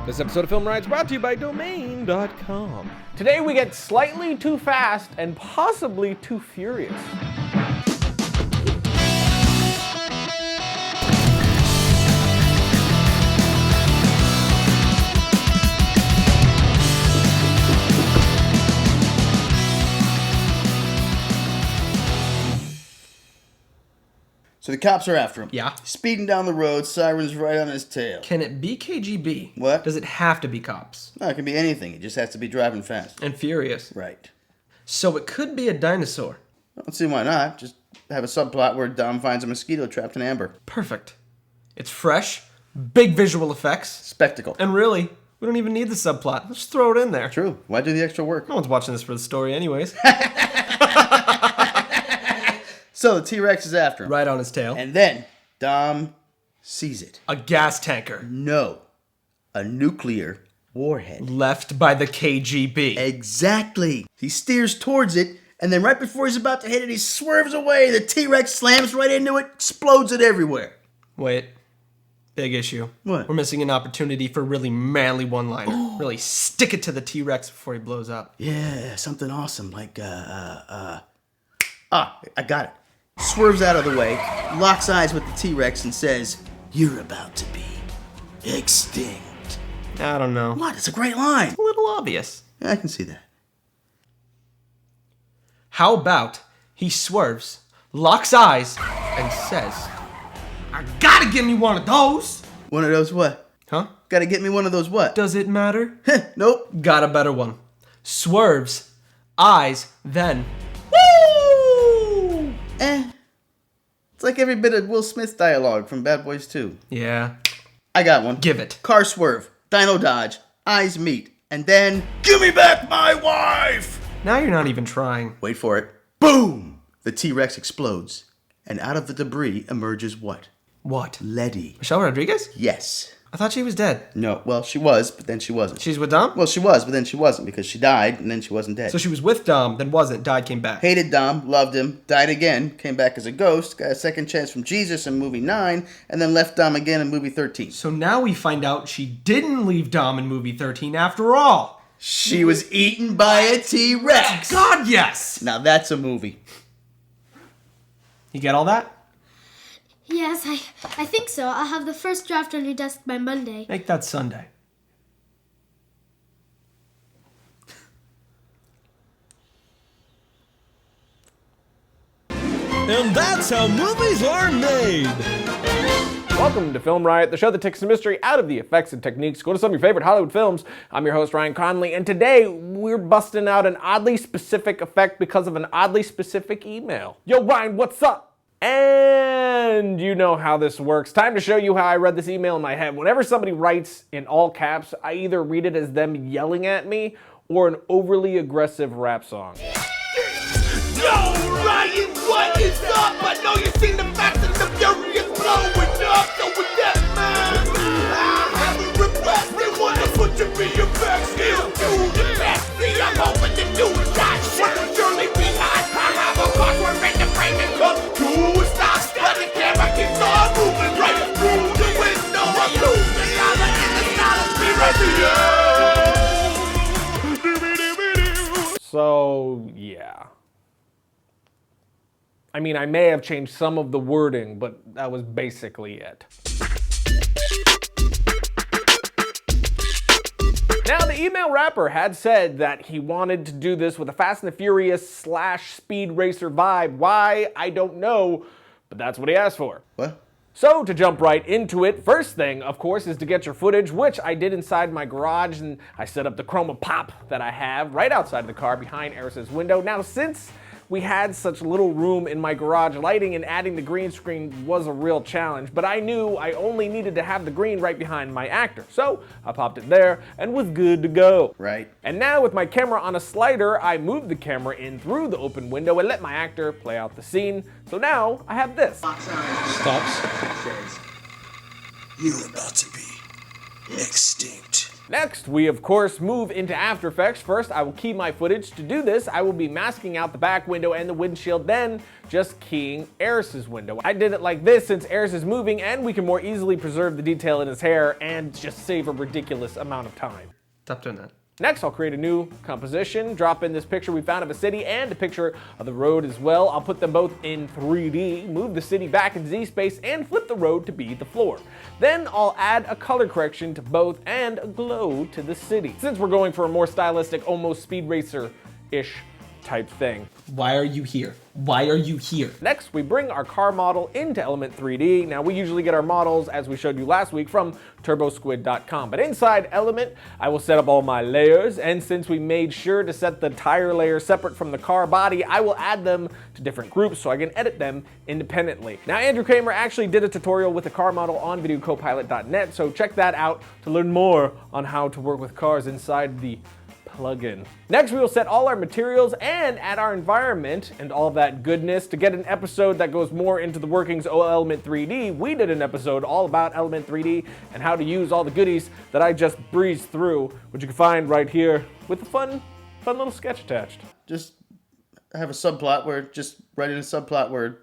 This episode of Film Riot is brought to you by Domain.com. Today we get slightly too fast and possibly too furious. So the cops are after him. Yeah. Speeding down the road, sirens right on his tail. Can it be KGB? What? Does it have to be cops? No, it can be anything. It just has to be driving fast. And furious. Right. So it could be a dinosaur. I don't see why not. Just have a subplot where Dom finds a mosquito trapped in amber. Perfect. It's fresh, big visual effects, Spectacle. and really, we don't even need the subplot. Let's just throw it in there. True. Why do the extra work? No one's watching this for the story anyways. So the T-Rex is after him. Right on his tail. And then Dom sees it. A gas tanker. No. A nuclear warhead. Left by the KGB. Exactly. He steers towards it, and then right before he's about to hit it, he swerves away. The T-Rex slams right into it, explodes it everywhere. Wait. Big issue. What? We're missing an opportunity for a really manly one-liner. Really stick it to the T-Rex before he blows up. Yeah, something awesome like, I got it. Swerves out of the way, locks eyes with the T-Rex and says, "You're about to be extinct." I don't know. What? It's a great line. A little obvious. I can see that. How about he swerves, locks eyes, and says, "I gotta give me one of those." One of those what? Huh? Gotta get me one of those what? Does it matter? Nope. Got a better one. Swerves, eyes, then woo! It's like every bit of Will Smith dialogue from Bad Boys 2. Yeah, I got one. give it. Car swerve, dino dodge, eyes meet, and then, "Give me back my wife!" Now you're not even trying. Wait for it. Boom! The T-Rex explodes, and out of the debris emerges what? What? Letty. Michelle Rodriguez? Yes. I thought she was dead. No, well, she was, but then she wasn't. She's with Dom? Well, she was, but then she wasn't because she died and then she wasn't dead. So she was with Dom, then wasn't, died, came back. Hated Dom, loved him, died again, came back as a ghost, got a second chance from Jesus in movie 9, and then left Dom again in movie 13. So now we find out she didn't leave Dom in movie 13 after all. She was eaten by a T-Rex. God, yes! Now that's a movie. You get all that? Yes, I think so. I'll have the first draft on your desk by Monday. Make that Sunday. And that's how movies are made. Welcome to Film Riot, the show that takes the mystery out of the effects and techniques. Go to some of your favorite Hollywood films. I'm your host, Ryan Conley, and today we're busting out an oddly specific effect because of an oddly specific email. Yo, Ryan, what's up? And you know how this works. Time to show you how I read this email in my head. Whenever somebody writes in all caps, I either read it as them yelling at me or an overly aggressive rap song. Yo, Ryan, what is up? I know you've seen the Fast and the Furious blowing up, so with that, man, I have a request. They want to put you in your backfield. Do the best. See, I'm hoping to do that shit. Will surely be hot. I have a cause we're in the frame and come to a stop. But the camera keeps on moving right through the window. I'm losing dollar in the solid. So, yeah. I mean, I may have changed some of the wording, but that was basically it. Now, the email rapper had said that he wanted to do this with a Fast and the Furious / Speed Racer vibe. Why? I don't know, but that's what he asked for. What? So, to jump right into it, first thing, of course, is to get your footage, which I did inside my garage, and I set up the chroma pop that I have right outside the car behind Eris's window. Now, since we had such little room in my garage, lighting and adding the green screen was a real challenge, but I knew I only needed to have the green right behind my actor. So I popped it there and was good to go. Right. And now with my camera on a slider, I moved the camera in through the open window and let my actor play out the scene. So now I have this. Stops. You're about to be extinct. Next, we of course move into After Effects. First, I will key my footage. To do this, I will be masking out the back window and the windshield, then just keying Eris's window. I did it like this since Eris is moving and we can more easily preserve the detail in his hair and just save a ridiculous amount of time. Stop doing that. Next, I'll create a new composition, drop in this picture we found of a city and a picture of the road as well. I'll put them both in 3D, move the city back in Z-space, and flip the road to be the floor. Then I'll add a color correction to both and a glow to the city, since we're going for a more stylistic, almost Speed Racer-ish type thing. Why are you here? Why are you here? Next, we bring our car model into Element 3D. Now, we usually get our models, as we showed you last week, from turbosquid.com. But inside Element, I will set up all my layers, and since we made sure to set the tire layer separate from the car body, I will add them to different groups so I can edit them independently. Now, Andrew Kramer actually did a tutorial with the car model on videocopilot.net, so check that out to learn more on how to work with cars inside the plugin. Next, we will set all our materials and add our environment and all that goodness. To get an episode that goes more into the workings of Element 3D, we did an episode all about Element 3D and how to use all the goodies that I just breezed through, which you can find right here with a fun little sketch attached. Just have a subplot where just write in a subplot where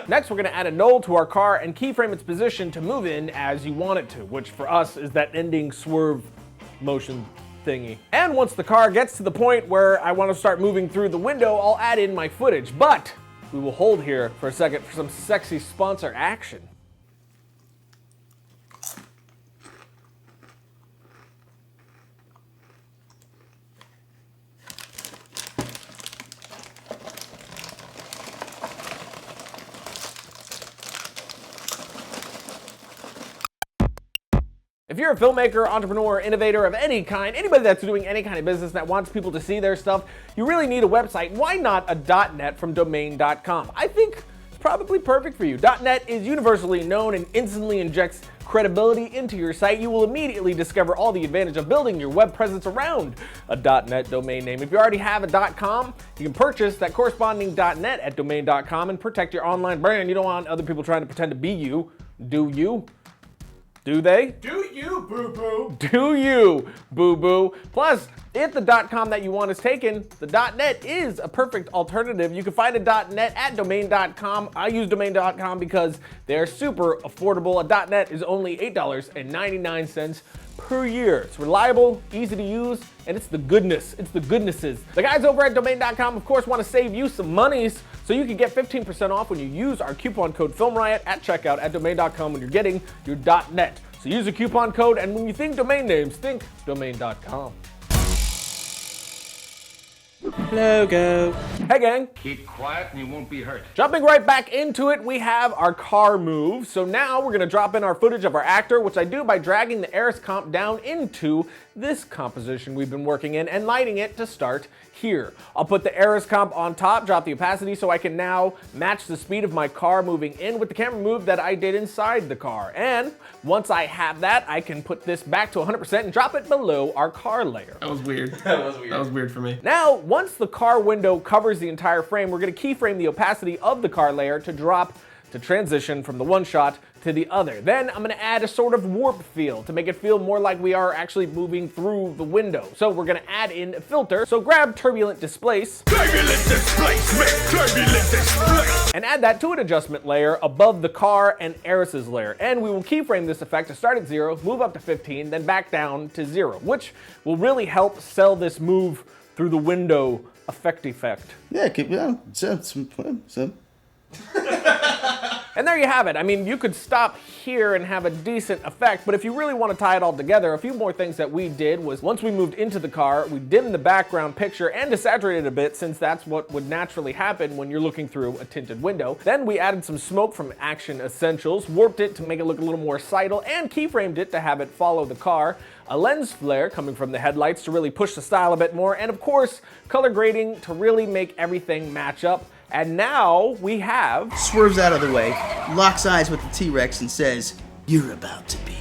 Next, we're gonna add a null to our car and keyframe its position to move in as you want it to, which for us is that ending swerve motion thingy. And once the car gets to the point where I want to start moving through the window, I'll add in my footage. But we will hold here for a second for some sexy sponsor action. If you're a filmmaker, entrepreneur, innovator of any kind, anybody that's doing any kind of business that wants people to see their stuff, you really need a website. Why not a .net from domain.com? I think it's probably perfect for you. .net is universally known and instantly injects credibility into your site. You will immediately discover all the advantage of building your web presence around a .net domain name. If you already have a .com, you can purchase that corresponding .net at domain.com and protect your online brand. You don't want other people trying to pretend to be you, do you? Do they? Do you, boo-boo? Do you, boo-boo? Plus, if the .com that you want is taken, the .net is a perfect alternative. You can find a .net at domain.com. I use domain.com because they're super affordable. A .net is only $8.99 per year. It's reliable, easy to use, and it's the goodness. It's the goodnesses. The guys over at domain.com, of course, want to save you some monies, so you can get 15% off when you use our coupon code FilmRiot at checkout at domain.com when you're getting your .net. So use a coupon code, and when you think domain names, think domain.com. Logo. Hey gang. Keep quiet and you won't be hurt. Jumping right back into it, we have our car move. So now we're gonna drop in our footage of our actor, which I do by dragging the Eris comp down into this composition we've been working in and lighting it to start here. I'll put the Eris comp on top, drop the opacity so I can now match the speed of my car moving in with the camera move that I did inside the car. And once I have that, I can put this back to 100% and drop it below our car layer. That was weird. That was weird for me. Now, once the car window covers the entire frame, we're gonna keyframe the opacity of the car layer to transition from the one shot to the other. Then I'm gonna add a sort of warp feel to make it feel more like we are actually moving through the window. So we're gonna add in a filter. So grab Turbulent Displace. Turbulent displacement, turbulent displacement. And add that to an adjustment layer above the car and Eris's layer. And we will keyframe this effect to start at 0, move up to 15, then back down to 0, which will really help sell this move through the window effect. yeah, some. And there you have it. I mean, you could stop here and have a decent effect, but if you really want to tie it all together, a few more things that we did was once we moved into the car, we dimmed the background picture and desaturated a bit since that's what would naturally happen when you're looking through a tinted window. Then we added some smoke from Action Essentials, warped it to make it look a little more sidle, and keyframed it to have it follow the car. A lens flare coming from the headlights to really push the style a bit more, and of course, color grading to really make everything match up. And now we have... Swerves out of the way, locks eyes with the T-Rex and says, "You're about to be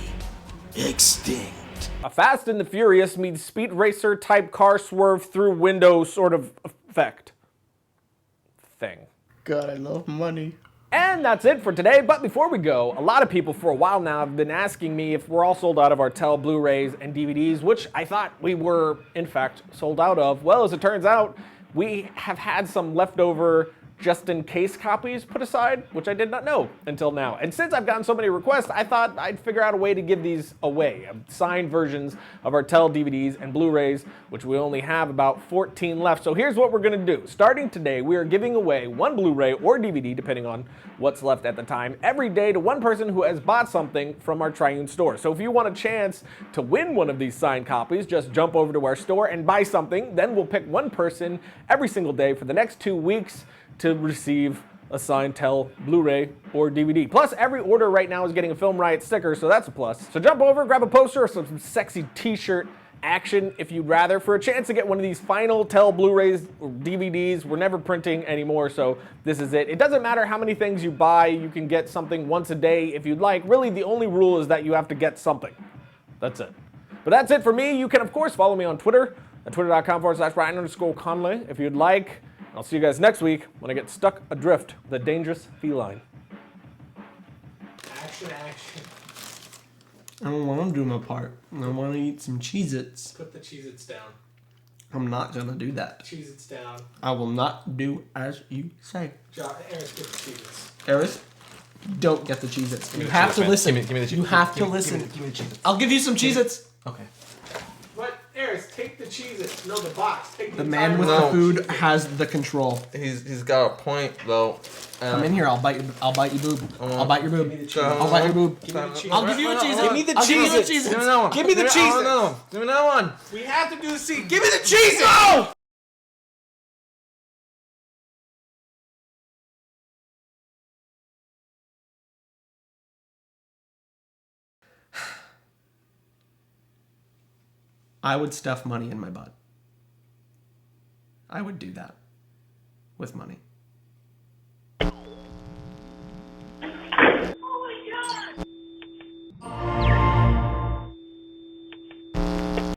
extinct." a Fast and the Furious meets Speed Racer type car swerve through window sort of effect thing. God, I love money. And that's it for today. But before we go, a lot of people for a while now have been asking me if we're all sold out of our TEL Blu-rays and DVDs, which I thought we were, in fact, sold out of. Well, as it turns out, we have had some leftover just-in-case copies put aside, which I did not know until now. And since I've gotten so many requests, I thought I'd figure out a way to give these away. Signed versions of our TEL DVDs and Blu-rays, which we only have about 14 left. So here's what we're gonna do. Starting today, we are giving away one Blu-ray or DVD, depending on what's left at the time, every day to one person who has bought something from our Triune store. So if you want a chance to win one of these signed copies, just jump over to our store and buy something. Then we'll pick one person every single day for the next 2 weeks to receive a signed TEL Blu-ray or DVD. Plus, every order right now is getting a Film Riot sticker, so that's a plus. So jump over, grab a poster or some sexy t-shirt action if you'd rather for a chance to get one of these final TEL Blu-rays or DVDs. We're never printing anymore, so this is it. It doesn't matter how many things you buy, you can get something once a day if you'd like. Really, the only rule is that you have to get something. That's it. But that's it for me. You can, of course, follow me on Twitter at twitter.com/Ryan_Conley if you'd like. I'll see you guys next week when I get stuck adrift with a dangerous feline. Action. I don't want to do my part. I want to eat some Cheez-Its. Put the Cheez-Its down. I'm not going to do that. Cheez-Its down. I will not do as you say. Eris, get the Cheez-Its. Eris, don't get the Cheez-Its. You the have to Cheez-Its, man. listen. Give me the You Cheez-Its. have to Give me- listen. give me the Cheez-Its. I'll give you some Cheez-Its. Okay. What? Eris, take the Cheez-Its. No, the box. Take The the man entire with box. the food has the control. He's got a point though. Come in here. I'll bite your boob. I'll bite your boob. Give me the Cheez-Its. I'll bite your boob. Give me the Cheez-Its. I'll give you a Cheez-It. Give me the I'll give you a Cheez-Its. Cheez-Its. Give me that one. Give me the Cheez-Its. No. Give me that one. We have to do the scene. Give me the Cheez-Its! No! I would stuff money in my butt. I would do that with money.